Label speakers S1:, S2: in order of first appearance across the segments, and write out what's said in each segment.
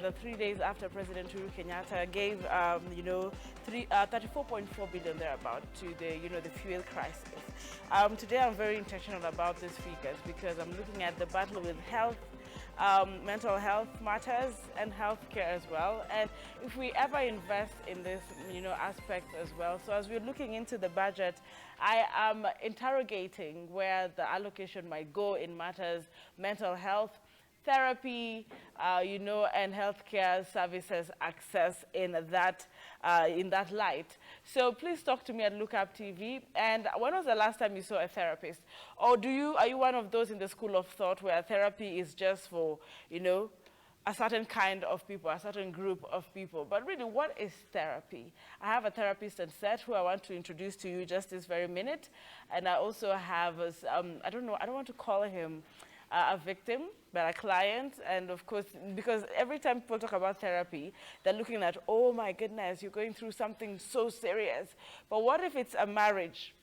S1: the 3 days after President Uhuru Kenyatta gave, 34.4 billion thereabout to the fuel crisis. Today I'm very intentional about these figures because I'm looking at the battle with health, mental health matters and healthcare as well. And if we ever invest in this, aspect as well. So as we're looking into the budget, I am interrogating where the allocation might go in matters mental health, therapy, and healthcare services access in that light. So please talk to me at Look Up TV. And when was the last time you saw a therapist? Or are you one of those in the school of thought where therapy is just for, a certain kind of people, a certain group of people? But really, what is therapy? I have a therapist on set who I want to introduce to you just this very minute. And I also have, I don't want to call him a victim, but a client. And of course, because every time people talk about therapy, they're looking at, oh my goodness, you're going through something so serious. But what if it's a marriage,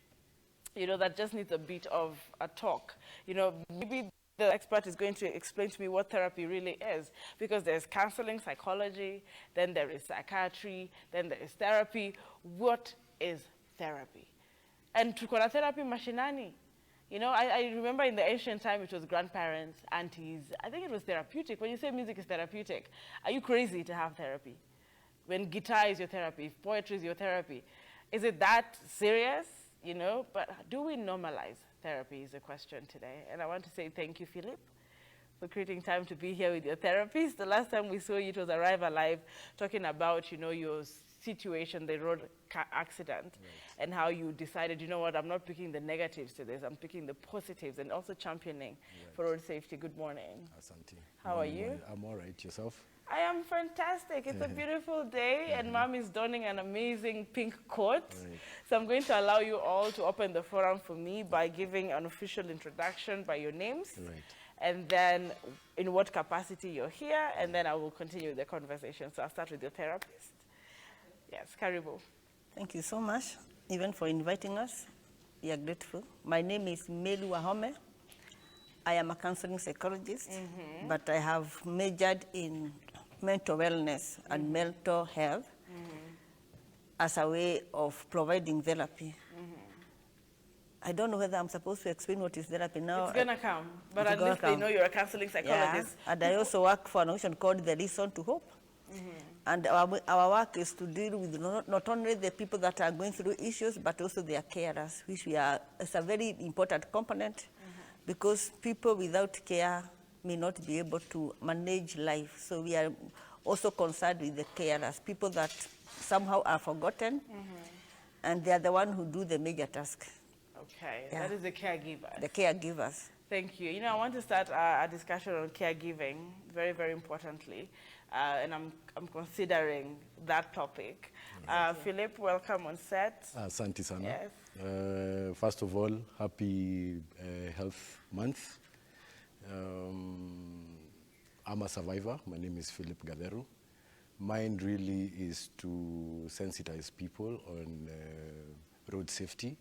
S1: that just needs a bit of a talk? Maybe the expert is going to explain to me what therapy really is, because there's counseling, psychology, then there is psychiatry, then there is therapy. What is therapy? And tuko na therapy mashinani. I remember in the ancient time, it was grandparents, aunties. I think it was therapeutic. When you say music is therapeutic, are you crazy to have therapy? When guitar is your therapy, if poetry is your therapy, is it that serious? But do we normalize therapy is a question today. And I want to say thank you, Philip, for creating time to be here with your therapist. The last time we saw you, it was Arrive Alive, talking about, your situation, the road accident, right, and how you decided, I'm not picking the negatives to this, I'm picking the positives, and also championing, right, for road safety. Good morning.
S2: Asante.
S1: How are you?
S2: I'm all right. Yourself?
S1: I am fantastic. It's a beautiful day, and Mom is donning an amazing pink coat. Right. So I'm going to allow you all to open the forum for me by giving an official introduction by your names.
S2: Right.
S1: And then in what capacity you're here, and then I will continue the conversation. So I'll start with your therapist. Yes, Karibu.
S3: Thank you so much, even for inviting us. We are grateful. My name is Melu Wahome. I am a counseling psychologist, but I have majored in mental wellness and mental health as a way of providing therapy. I don't know whether I'm supposed to explain what is therapy now.
S1: It's going to come, but at least they know you're a counseling psychologist.
S3: Yeah. And I also work for an organization called The Reason to Hope. And our work is to deal with not only the people that are going through issues, but also their carers, which is a very important component, because people without care may not be able to manage life. So we are also concerned with the carers, people that somehow are forgotten, and they are the ones who do the major task.
S1: Okay, yeah. That is the caregivers.
S3: The caregivers.
S1: Thank you. I want to start a discussion on caregiving, very, very importantly, and I'm considering that topic. Philip, welcome on set.
S2: Asante sana.
S1: Yes.
S2: First of all, happy Health Month. I'm a survivor. My name is Philip Gatheru. Mine really is to sensitize people on road safety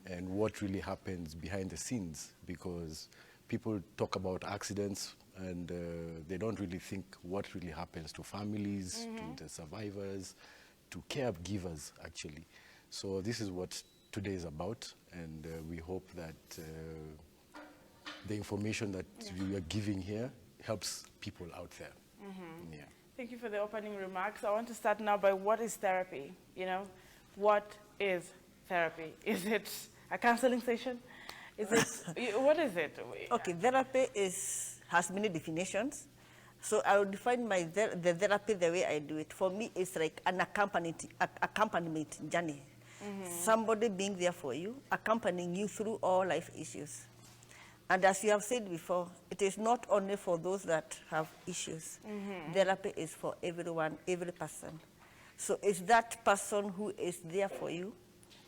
S2: and what really happens behind the scenes, because people talk about accidents and they don't really think what really happens to families, to the survivors, to caregivers actually. So this is what today is about, and we hope that the information that we are giving here helps people out there. Yeah.
S1: Thank you for the opening remarks. I want to start now by what is therapy? What is therapy? Is it a counseling session? Is it, what is it?
S3: Okay, therapy has many definitions. So I will define the therapy the way I do it. For me, it's like an accompaniment journey. Somebody being there for you, accompanying you through all life issues. And as you have said before, it is not only for those that have issues. Therapy is for everyone, every person. So it's that person who is there for you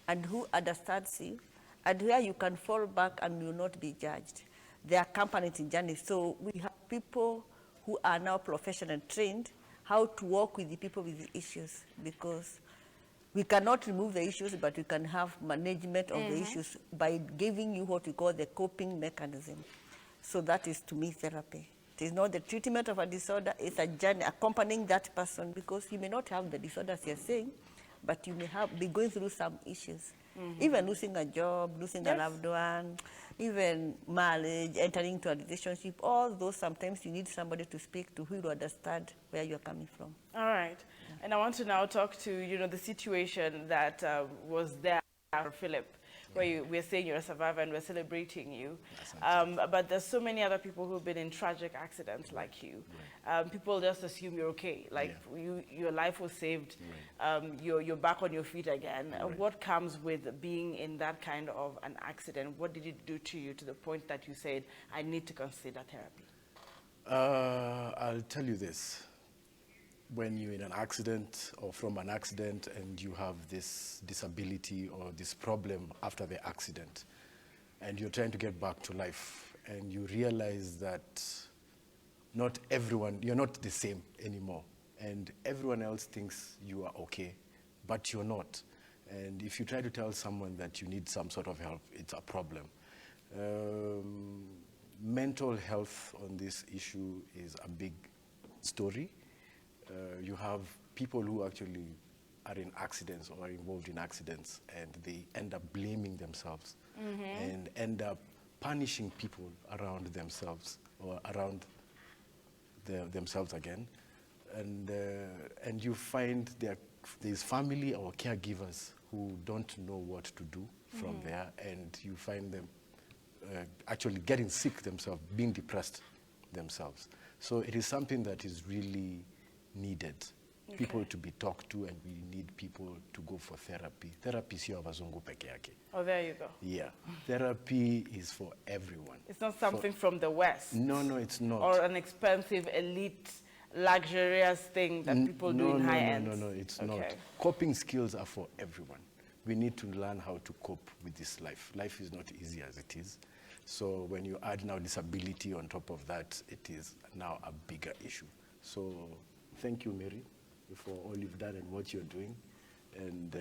S3: and who understands you and where you can fall back and will not be judged. They are accompanying journey. So we have people who are now professionally trained how to work with the people with the issues, because we cannot remove the issues, but we can have management of the issues by giving you what we call the coping mechanism. So that is, to me, therapy. It is not the treatment of a disorder, it's a journey accompanying that person, because you may not have the disorder as you're saying, but you may be going through some issues. Even losing a job, losing a loved one, even marriage, entering into a relationship, all those, sometimes you need somebody to speak to who will understand where you're coming from.
S1: All right. And I want to now talk to, the situation that was there for Philip, where we're saying you're a survivor and we're celebrating you. But there's so many other people who've been in tragic accidents like you. People just assume you're okay, like your life was saved, you're back on your feet again. What comes with being in that kind of an accident? What did it do to you to the point that you said, I need to consider therapy?
S2: I'll tell you this. When you're in an accident or from an accident and you have this disability or this problem after the accident, and you're trying to get back to life, and you realize that not everyone, you're not the same anymore, and everyone else thinks you are okay, but you're not. And if you try to tell someone that you need some sort of help, it's a problem. Mental health on this issue is a big story. You have people who actually are in accidents or are involved in accidents, and they end up blaming themselves and end up punishing people around themselves or around themselves again. And you find there's family or caregivers who don't know what to do from there, and you find them actually getting sick themselves, being depressed themselves. So it is something that is really needed. People to be talked to, and we need people to go for therapy. Therapy sio abazungu peke yake.
S1: Oh, there you go.
S2: Yeah. Therapy is for everyone.
S1: It's not something from the West.
S2: No, it's not.
S1: Or an expensive, elite, luxurious thing that people do in high end.
S2: No, it's not. Coping skills are for everyone. We need to learn how to cope with this life. Life is not easy as it is. So when you add now disability on top of that, it is now a bigger issue. So thank you, Mary, for all you've done and what you're doing. And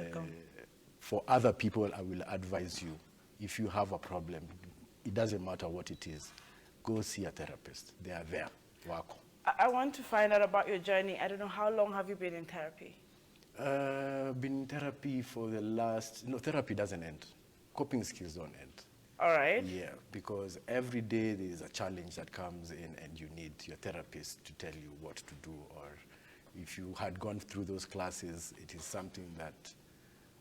S2: for other people, I will advise you, if you have a problem, it doesn't matter what it is, go see a therapist. They are there. Wako.
S1: I want to find out about your journey. I don't know, how long have you been in therapy?
S2: Been in therapy for the last, therapy doesn't end. Coping skills don't end.
S1: All right.
S2: Yeah, because every day there is a challenge that comes in, and you need your therapist to tell you what to do. Or if you had gone through those classes, it is something that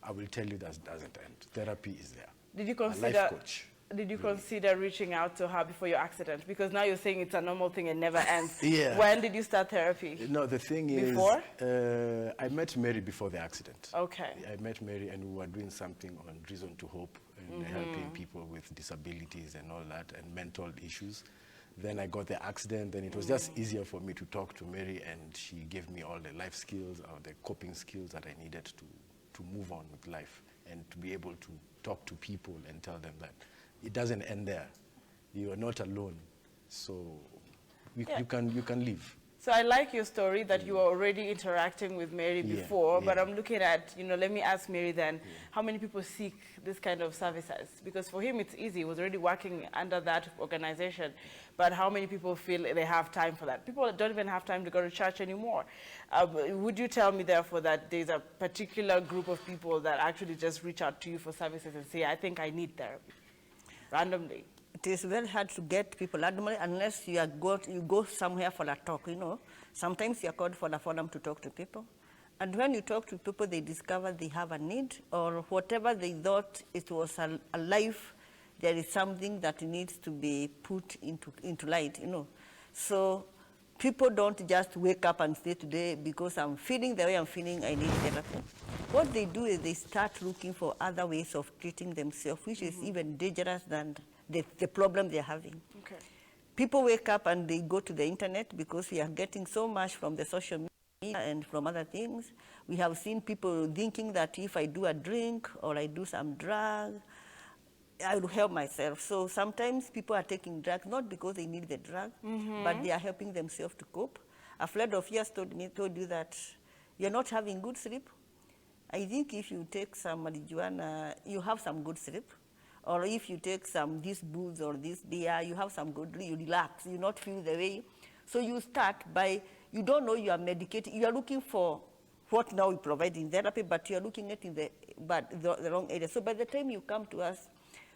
S2: I will tell you that doesn't end. Therapy is there.
S1: Did you consider,
S2: a life coach.
S1: Did you consider reaching out to her before your accident? Because now you're saying it's a normal thing and never ends.
S2: Yeah.
S1: When did you start therapy?
S2: No, the thing
S1: Before?
S2: is, I met Mary before the accident.
S1: Okay.
S2: I met Mary, and we were doing something on Reason to Hope, and helping people with disabilities and all that, and mental issues. Then I got the accident, and it was just easier for me to talk to Mary, and she gave me all the life skills, or the coping skills that I needed to move on with life, and to be able to talk to people and tell them that it doesn't end there. You are not alone. So you can live.
S1: So I like your story that you were already interacting with Mary before, but I'm looking at, let me ask Mary then, how many people seek this kind of services? Because for him it's easy, he was already working under that organization, but how many people feel they have time for that? People don't even have time to go to church anymore. Would you tell me therefore that there's a particular group of people that actually just reach out to you for services and say, I think I need therapy, randomly?
S3: It is very hard to get people randomly unless you go somewhere for a talk, Sometimes you are called for a forum to talk to people. And when you talk to people, they discover they have a need, or whatever they thought it was a life, there is something that needs to be put into light, So people don't just wake up and say today, because I'm feeling the way I'm feeling, I need therapy. What they do is they start looking for other ways of treating themselves, which is even dangerous than the problem they're having.
S1: Okay.
S3: People wake up and they go to the internet, because we are getting so much from the social media and from other things. We have seen people thinking that if I do a drink or I do some drug, I will help myself. So sometimes people are taking drugs not because they need the drug, but they are helping themselves to cope. A friend of yours told you that you're not having good sleep. I think if you take some marijuana, you have some good sleep. Or if you take some this booze or this beer, you have some good, you relax, you not feel the way So you start by, you don't know you are medicating, you are looking for what now we provide in therapy, but you are looking at in the wrong area. So by the time you come to us,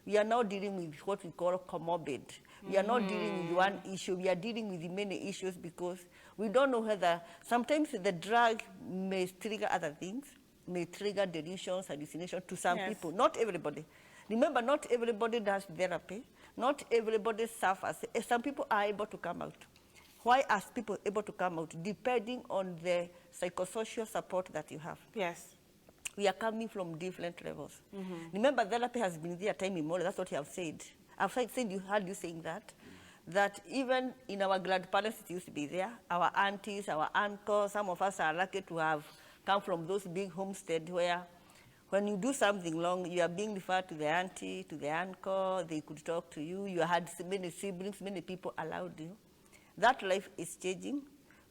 S3: we are now dealing with what we call comorbid. We are not dealing with one issue, we are dealing with many issues because we don't know whether, sometimes the drug may trigger other things, may trigger delusions, hallucinations to some people, not everybody. Remember, not everybody does therapy, not everybody suffers. Some people are able to come out. Why are people able to come out? Depending on the psychosocial support that you have.
S1: Yes.
S3: We are coming from different levels. Remember, therapy has been there time immemorial. That's what you have said. I've said you heard you saying that even in our grandparents it used to be there. Our aunties, our uncles, some of us are lucky to have come from those big homesteads where when you do something wrong, you are being referred to the auntie, to the uncle, they could talk to you. You had many siblings, many people allowed you. That life is changing.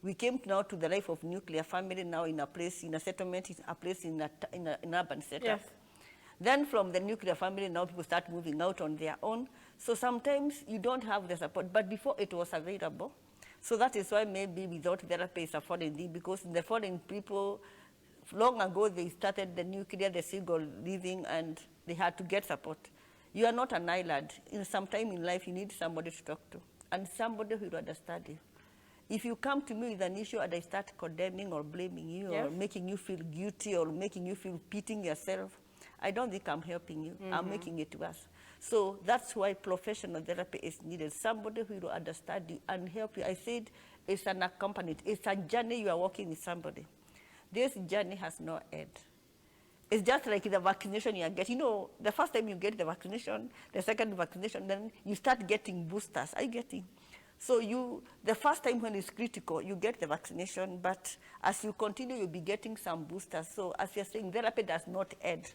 S3: We came now to the life of nuclear family now in a place, in a settlement, in a place in an urban setup.
S1: Yes.
S3: Then from the nuclear family, now people start moving out on their own. So sometimes you don't have the support, but before it was available. So that is why maybe without therapy is a foreign thing, because the foreign people, long ago they started the nuclear, the single living, and they had to get support. You are not an island. In some time in life, you need somebody to talk to, and somebody who will understand you. If you come to me with an issue and I start condemning or blaming you or making you feel guilty or making you feel pitying yourself, I don't think I'm helping you. I'm making it worse. So that's why professional therapy is needed. Somebody who will understand you and help you. I said it's an accompaniment. It's a journey you are walking with somebody. This journey has no end. It's just like the vaccination you get. You know, the first time you get the vaccination, the second vaccination, then you start getting boosters. Are you getting? So the first time when it's critical, you get the vaccination, but as you continue, you'll be getting some boosters. So as you're saying, therapy does not end.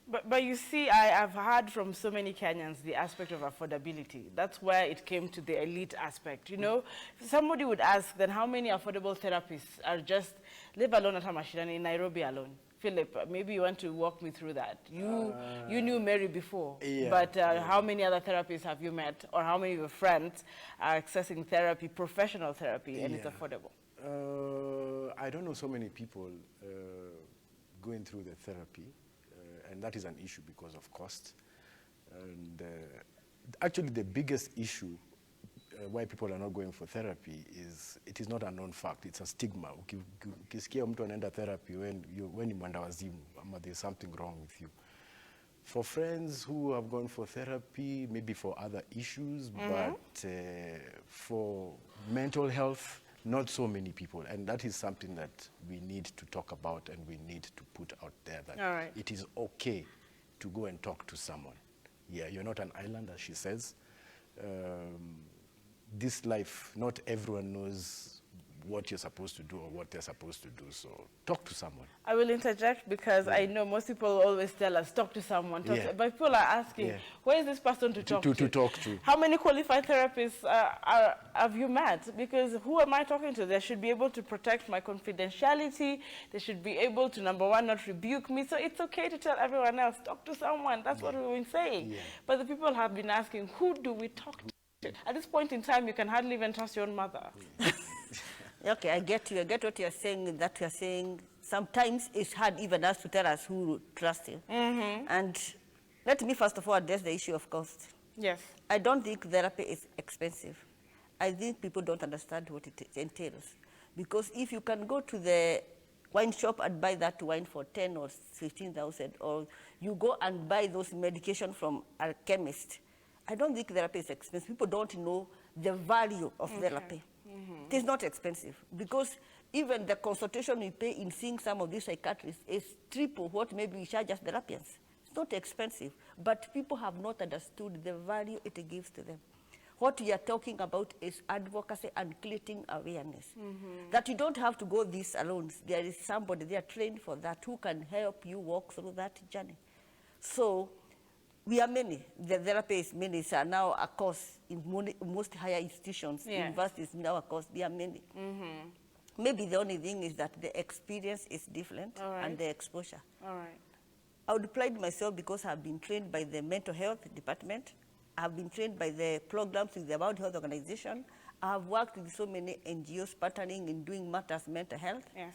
S1: But you see, I've heard from so many Kenyans the aspect of affordability. That's where it came to the elite aspect. You know, somebody would ask, then how many affordable therapists are just, live alone at Hamashirani in Nairobi alone? Philip, maybe you want to walk me through that. You knew Mary before, but how many other therapists have you met, or how many of your friends are accessing therapy, professional therapy, and it's affordable?
S2: I don't know so many people going through the therapy, and that is an issue because of cost. And actually the biggest issue why people are not going for therapy is, it is not a known fact, it's a stigma. Ukisikia mtu anaenda therapy when ni mwenda wazimu, there's something wrong with you. For friends who have gone for therapy, maybe for other issues, but for mental health, not so many people. And that is something that we need to talk about and we need to put out there, that it is okay to go and talk to someone. Yeah, you're not an island, as she says. This life, not everyone knows what you're supposed to do or what they're supposed to do. So talk to someone. I
S1: will interject because I know most people always tell us, talk to someone. But people are asking, where is this person to talk to? How many qualified therapists have you met? Because who am I talking to? They should be able to protect my confidentiality. They should be able to, number one, not rebuke me. So it's okay to tell everyone else, talk to someone. That's what we've been saying. But the people have been asking, who do we talk to? At this point in time, you can hardly even trust your own mother.
S3: Okay, I get you. I get what you're saying, that you're saying sometimes it's hard even us to tell us who to trust you. And let me first of all address the issue of cost.
S1: Yes.
S3: I don't think therapy is expensive. I think people don't understand what it entails. Because if you can go to the wine shop and buy that wine for 10 or 15,000, or you go and buy those medication from a chemist, I don't think therapy is expensive. People don't know the value of therapy. It is not expensive, because even the consultation we pay in seeing some of these psychiatrists is triple what maybe we charge as therapians. It's not expensive, but people have not understood the value it gives to them. What we are talking about is advocacy and creating awareness. That you don't have to go this alone. There is somebody there trained for that who can help you walk through that journey. So we are many. The therapists, many are now a course in most higher institutions, universities, now a course. There are many. Maybe the only thing is that the experience is different and the exposure. I would pride myself because I've been trained by the mental health department. I've been trained by the programs with the World Health Organization. I have worked with so many NGOs partnering in doing matters mental health.
S1: Yes.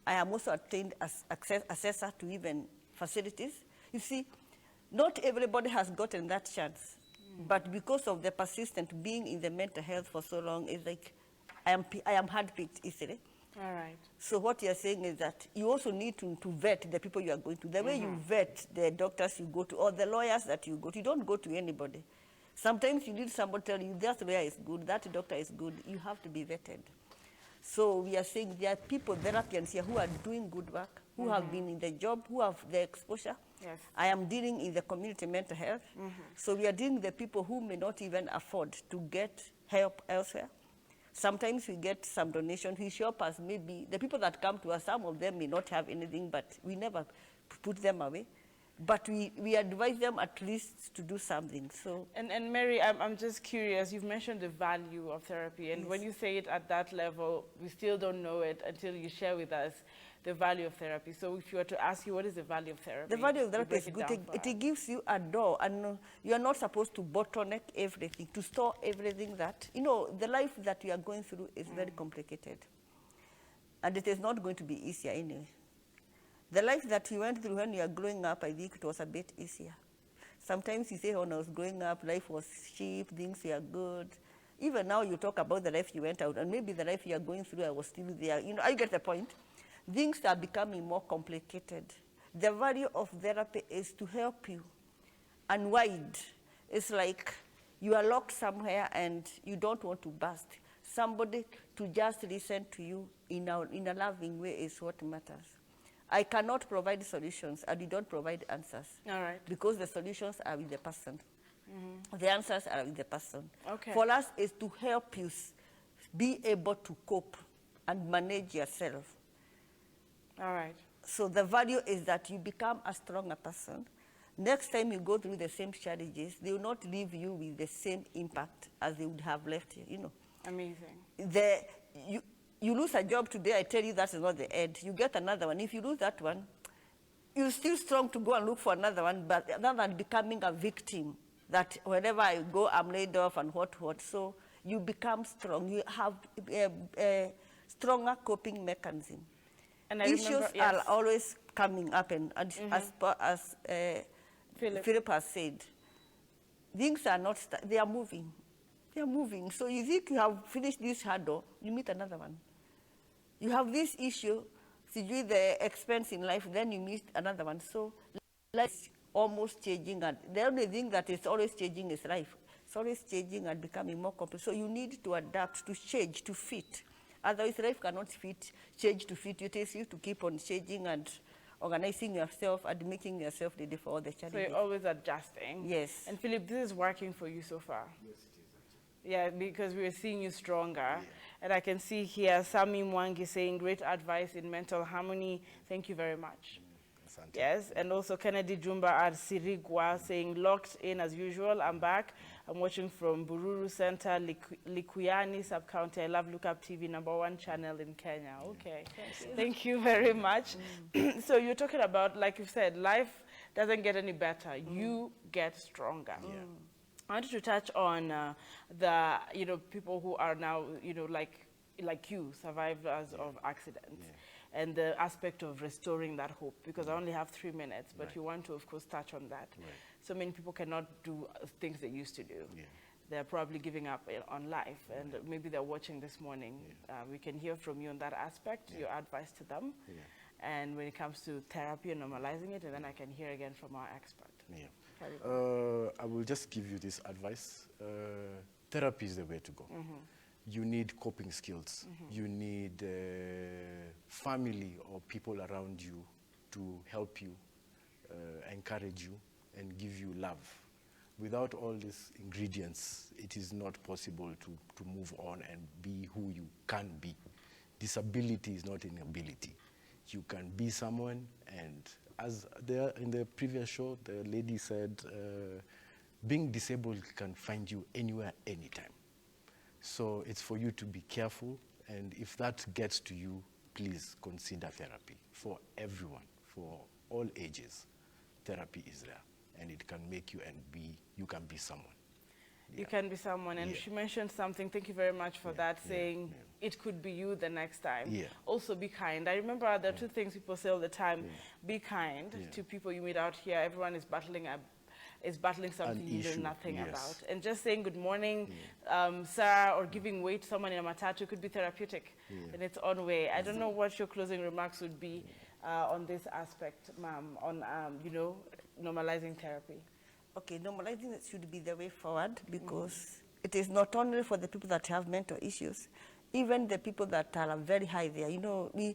S3: I am also attained as assessor to even facilities. You see, not everybody has gotten that chance. But because of the persistent being in the mental health for so long, it's like I am hard-picked easily.
S1: All right.
S3: So what you're saying is that you also need to vet the people you are going to. The way you vet the doctors you go to or the lawyers that you go to, you don't go to anybody. Sometimes you need somebody to tell you that lawyer is good, that doctor is good. You have to be vetted. So we are saying there are people, therapians here, who are doing good work, who have been in the job, who have the exposure.
S1: Yes.
S3: I am dealing in the community mental health. So we are dealing with the people who may not even afford to get help elsewhere. Sometimes we get some donation. We shop as maybe the people that come to us, some of them may not have anything, but we never put them away. But we advise them at least to do something. So
S1: And Mary, I'm just curious. You've mentioned the value of therapy, and when you say it at that level, we still don't know it until you share with us the value of therapy. So if you were to ask you, what is the value of therapy?
S3: the value of
S1: You
S3: therapy
S1: break
S3: is
S1: it
S3: good.
S1: down for us.
S3: It gives you a door, and you are not supposed to bottleneck everything, to store everything that, you know, the life that you are going through is very complicated. And it is not going to be easier anyway. The life that you went through when you are growing up, I think it was a bit easier. Sometimes you say, when I was growing up, life was cheap, things were good. Even now you talk about the life you went out, and maybe the life you are going through, I was still there. You know, I get the point. Things are becoming more complicated. The value of therapy is to help you unwind. It's like you are locked somewhere and you don't want to burst. Somebody to just listen to you in a loving way is what matters. I cannot provide solutions, and you don't provide answers.
S1: All right.
S3: Because the solutions are with the person. The answers are with the person.
S1: Okay.
S3: For us, is to help you be able to cope and manage yourself.
S1: All right.
S3: So the value is that you become a stronger person. Next time you go through the same challenges, they will not leave you with the same impact as they would have left you, you know.
S1: Amazing.
S3: You lose a job today, I tell you that's not the end. You get another one. If you lose that one, you're still strong to go and look for another one, but rather than becoming a victim, that wherever I go, I'm laid off and what. So you become strong. You have a stronger coping mechanism.
S1: And I
S3: Issues
S1: remember, yes.
S3: are always coming up, and as Philip has said, things are not, they are moving. They are moving. So you think you have finished this hurdle, you meet another one. You have this issue, see the expense in life, then you meet another one. So life is almost changing, and the only thing that is always changing is life. It's always changing and becoming more complex. So you need to adapt, to change, to fit. Otherwise, life cannot change to fit you. It takes you to keep on changing and organizing yourself and making yourself ready for all the challenges.
S1: So you're always adjusting.
S3: Yes.
S1: And Philip, this is working for you so far.
S2: Yes, it is actually.
S1: Yeah, because we are seeing you stronger. And I can see here Sami Mwangi saying, great advice in mental harmony. Thank you very much.
S2: Asante.
S1: Yes, and also Kennedy Jumba at Sirigwa saying, locked in as usual. I'm back. I'm watching from Bururu Center, Likuyani Sub-County. I love Lookup TV, #1 channel in Kenya. Okay, thank you very much. So you're talking about, like you said, life doesn't get any better. You get stronger. I wanted to touch on the, people who are now, like you, survivors of accidents. And the aspect of restoring that hope, because I only have 3 minutes, but you want to, of course, touch on that. So many people cannot do things they used to do. They're probably giving up on life, and maybe they're watching this morning. We can hear from you on that aspect, your advice to them. And when it comes to therapy and normalizing it, and then I can hear again from our expert.
S2: I will just give you this advice. Therapy is the way to go. You need coping skills. You need family or people around you to help you, encourage you, and give you love. Without all these ingredients, it is not possible to move on and be who you can be. Disability is not inability. You can be someone, and as in the previous show, the lady said, being disabled can find you anywhere, anytime. So it's for you to be careful, and if that gets to you, please consider therapy for everyone, for all ages. Therapy is there, and it can make you you can be someone.
S1: You can be someone. And she mentioned something, thank you very much for that, saying it could be you the next time. Also be kind. I remember there are two things people say all the time. Be kind to people you meet out here. Everyone is battling something you know nothing about. And just saying good morning, sir, or giving way to someone in a matatu could be therapeutic in its own way. I don't know what your closing remarks would be on this aspect, ma'am, on, you know, normalizing therapy.
S3: Okay, normalizing it should be the way forward, because it is not only for the people that have mental issues, even the people that are very high there. You know, we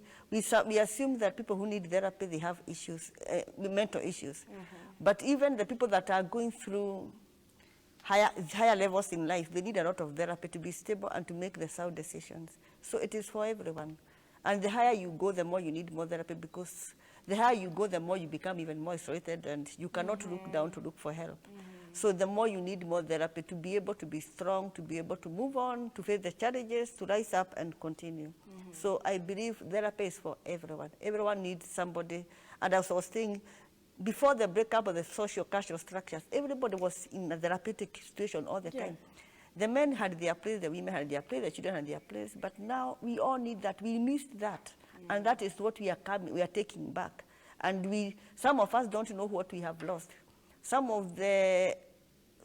S3: assume that people who need therapy, they have issues, mental issues. But even the people that are going through higher levels in life, they need a lot of therapy to be stable and to make the sound decisions. So it is for everyone. And the higher you go, the more you need more therapy, because the higher you go, the more you become even more isolated, and you cannot look down to look for help. So the more you need more therapy to be able to be strong, to be able to move on, to face the challenges, to rise up and continue. So I believe therapy is for everyone. Everyone needs somebody. And as I was saying, before the breakup of the social cultural structures, everybody was in a therapeutic situation all the time. The men had their place, the women had their place, the children had their place, but now we all need that. We missed that. And that is what we are taking back. And some of us don't know what we have lost. Some of the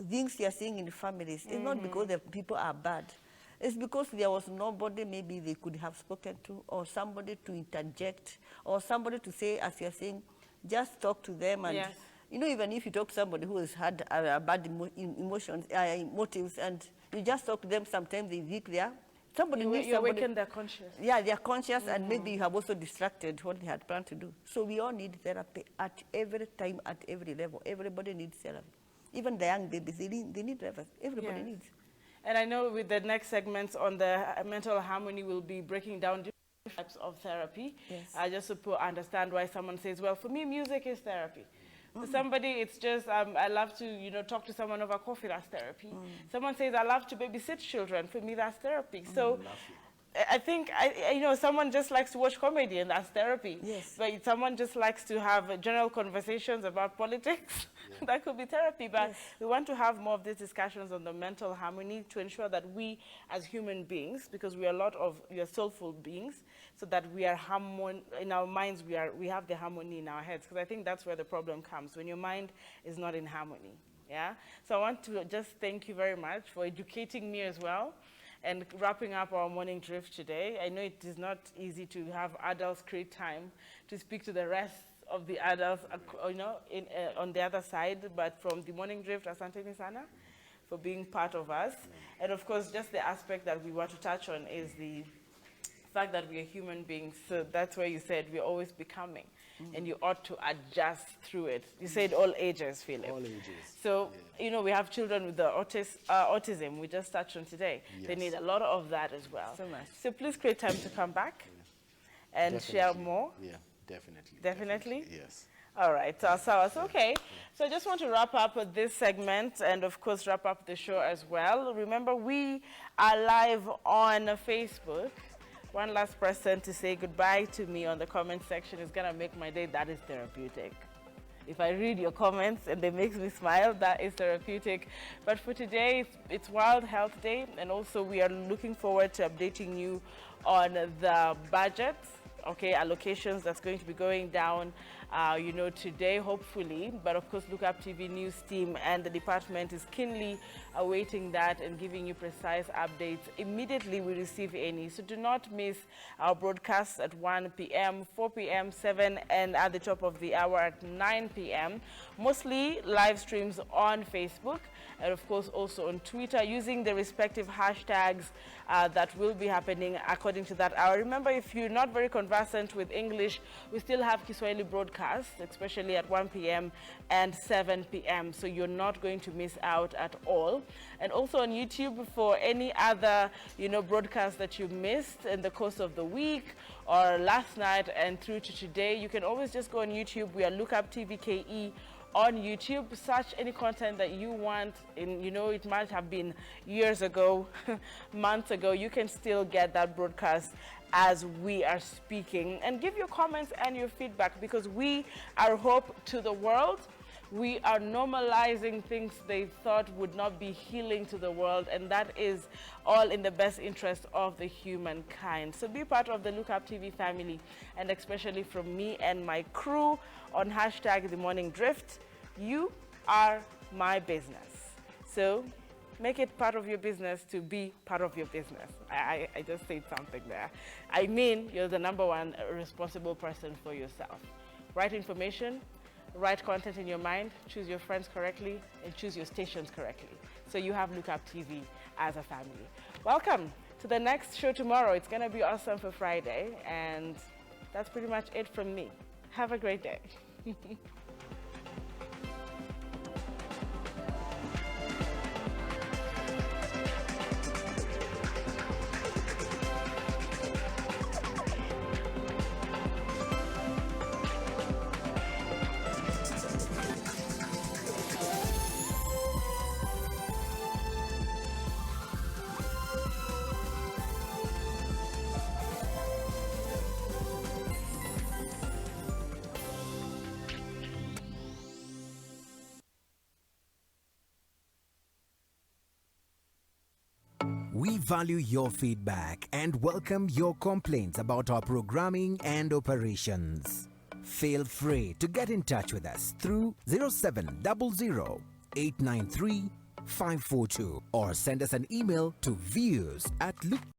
S3: things we are seeing in families is not because the people are bad. It's because there was nobody maybe they could have spoken to, or somebody to interject, or somebody to say, as you're saying, just talk to them. And you know, even if you talk to somebody who has had bad emotions, motives, and you just talk to them, sometimes they think they are.
S1: You awaken their conscious.
S3: Yeah, they are conscious, and maybe you have also distracted what they had planned to do. So we all need therapy at every time, at every level. Everybody needs therapy. Even the young babies, they need therapy. Everybody needs.
S1: And I know with the next segments on the mental harmony, we'll be breaking down different types of therapy. Just to understand why someone says, well, for me, music is therapy. For somebody, it's just, I love to, you know, talk to someone over coffee, that's therapy. Someone says, I love to babysit children. For me, that's therapy. So I think, you know, someone just likes to watch comedy, and that's therapy. But someone just likes to have general conversations about politics. That could be therapy. But we want to have more of these discussions on the mental harmony to ensure that we, as human beings, because we are soulful beings, so that we are in our minds, we have the harmony in our heads. Because I think that's where the problem comes, when your mind is not in harmony. So I want to just thank you very much for educating me as well, and wrapping up our morning drift today. I know it is not easy to have adults create time to speak to the rest of the adults, you know, on the other side. But from the morning drift, asante sana for being part of us. And of course, just the aspect that we want to touch on is the fact that we are human beings. So that's where you said we're always becoming, and you ought to adjust through it. You said all ages, Philip.
S2: All ages.
S1: So, you know, we have children with the autism we just touched on today. They need a lot of that as well.
S3: So much.
S1: So please create time to come back and share more.
S2: Yeah, definitely.
S1: Definitely?
S2: Yes.
S1: All right, so okay. So I just want to wrap up this segment, and of course wrap up the show as well. Remember, we are live on Facebook. One last person to say goodbye to me on the comment section is gonna make my day. That is therapeutic. If I read your comments and they make me smile, that is therapeutic. But for today, it's World Health Day, and also we are looking forward to updating you on the budget, allocations that's going to be going down, you know, today, hopefully. But of course, Look Up TV News team and the department is keenly awaiting that and giving you precise updates immediately we receive any. So do not miss our broadcasts at 1 p.m., 4 p.m., 7, and at the top of the hour at 9 p.m. Mostly live streams on Facebook, and of course also on Twitter, using the respective hashtags that will be happening according to that hour. Remember, if you're not very conversant with English, we still have Kiswahili broadcasts, especially at 1 p.m. and 7 p.m. So you're not going to miss out at all. And also on YouTube, for any other, you know, broadcast that you missed in the course of the week or last night and through to today, you can always just go on YouTube. We are Look Up TV KE on YouTube. Search any content that you want. And you know, it might have been years ago, months ago. You can still get that broadcast as we are speaking, and give your comments and your feedback, because we are hope to the world. We are normalizing things they thought would not be healing to the world, and that is all in the best interest of the humankind. So be part of the Look Up TV family, and especially from me and my crew on hashtag The Morning Drift. You are my business. So make it part of your business to be part of your business. I just said something there. I mean, you're the #1 responsible person for yourself. Right information, right content in your mind, choose your friends correctly, and choose your stations correctly. So you have Look Up TV as a family. Welcome to the next show tomorrow. It's going to be awesome for Friday, and that's pretty much it from me. Have a great day.
S4: We value your feedback and welcome your complaints about our programming and operations. Feel free to get in touch with us through 0700 893 542 or send us an email to views@look